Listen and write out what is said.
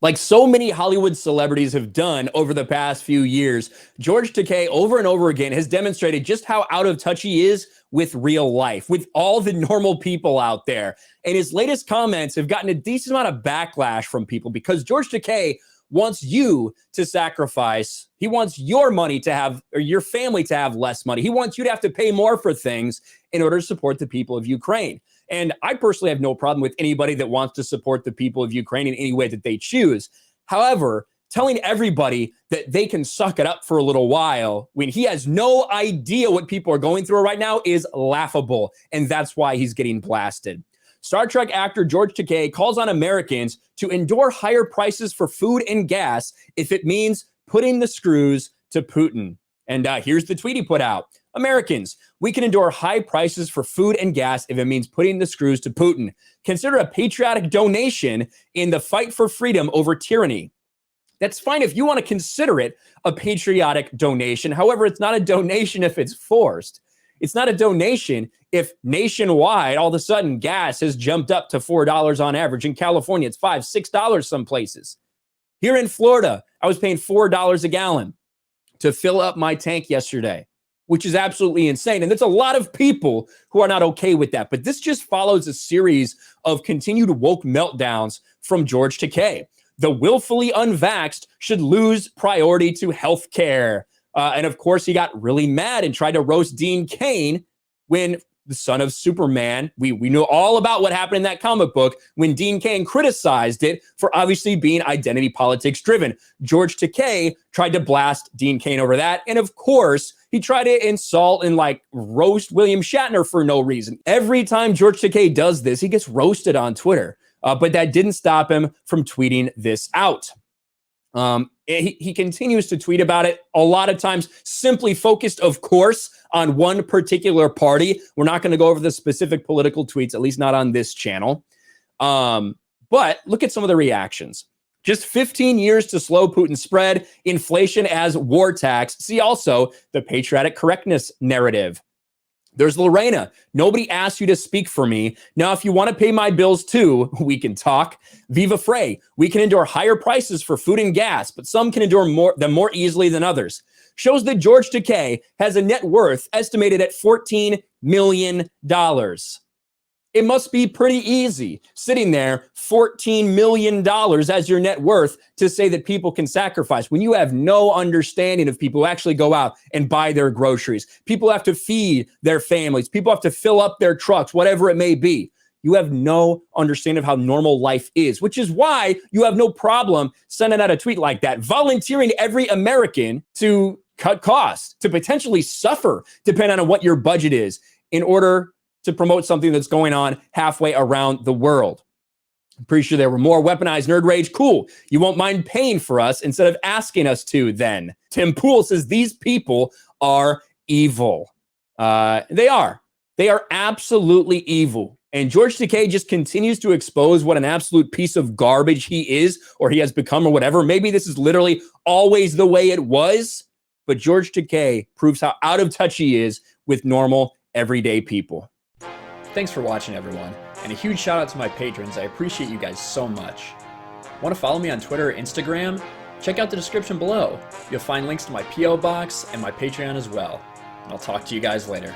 Like so many Hollywood celebrities have done over the past few years, George Takei over and over again has demonstrated just how out of touch he is with real life, with all the normal people out there. And his latest comments have gotten a decent amount of backlash from people because George Takei wants you to sacrifice. He wants your money to have, or your family to have less money. He wants you to have to pay more for things in order to support the people of Ukraine. And I personally have no problem with anybody that wants to support the people of Ukraine in any way that they choose. However, telling everybody that they can suck it up for a little while when he has no idea what people are going through right now is laughable. And that's why he's getting blasted. Star Trek actor George Takei calls on Americans to endure higher prices for food and gas if it means putting the screws to Putin. And here's the tweet he put out. Americans, we can endure high prices for food and gas if it means putting the screws to Putin. Consider a patriotic donation in the fight for freedom over tyranny. That's fine if you want to consider it a patriotic donation. However, it's not a donation if it's forced. It's not a donation if nationwide, all of a sudden, gas has jumped up to $4 on average. In California, it's $5, $6 some places. Here in Florida, I was paying $4 a gallon to fill up my tank yesterday, which is absolutely insane. And there's a lot of people who are not okay with that. But this just follows a series of continued woke meltdowns from George Takei. The willfully unvaxxed should lose priority to health care. And of course, he got really mad and tried to roast Dean Cain when the son of Superman, we know all about what happened in that comic book when Dean Cain criticized it for obviously being identity politics driven. George Takei tried to blast Dean Cain over that. And of course, he tried to insult and like roast William Shatner for no reason. Every time George Takei does this, he gets roasted on Twitter. But that didn't stop him from tweeting this out. He continues to tweet about it a lot of times, simply focused, of course, on one particular party. We're not going to go over the specific political tweets, at least not on this channel. But look at some of the reactions. Just 15 years to slow Putin's spread, inflation as war tax. See also the patriotic correctness narrative. There's Lorena. Nobody asked you to speak for me. Now, if you want to pay my bills too, we can talk. Viva Frey. We can endure higher prices for food and gas, but some can endure them more easily than others. Shows that George Takei has a net worth estimated at $14 million. It must be pretty easy sitting there, $14 million as your net worth, to say that people can sacrifice when you have no understanding of people who actually go out and buy their groceries. People have to feed their families. People have to fill up their trucks, whatever it may be. You have no understanding of how normal life is, which is why you have no problem sending out a tweet like that, volunteering every American to cut costs, to potentially suffer, depending on what your budget is, in order to promote something that's going on halfway around the world. I'm pretty sure there were more weaponized nerd rage. Cool. You won't mind paying for us instead of asking us to then. Tim Pool says these people are evil. They are. They are absolutely evil. And George Takei just continues to expose what an absolute piece of garbage he is, or he has become, or whatever. Maybe this is literally always the way it was, but George Takei proves how out of touch he is with normal, everyday people. Thanks for watching, everyone, and a huge shout out to my patrons. I appreciate you guys so much. Want to follow me on Twitter or Instagram? Check out the description below. You'll find links to my P.O. box and my Patreon as well. And I'll talk to you guys later.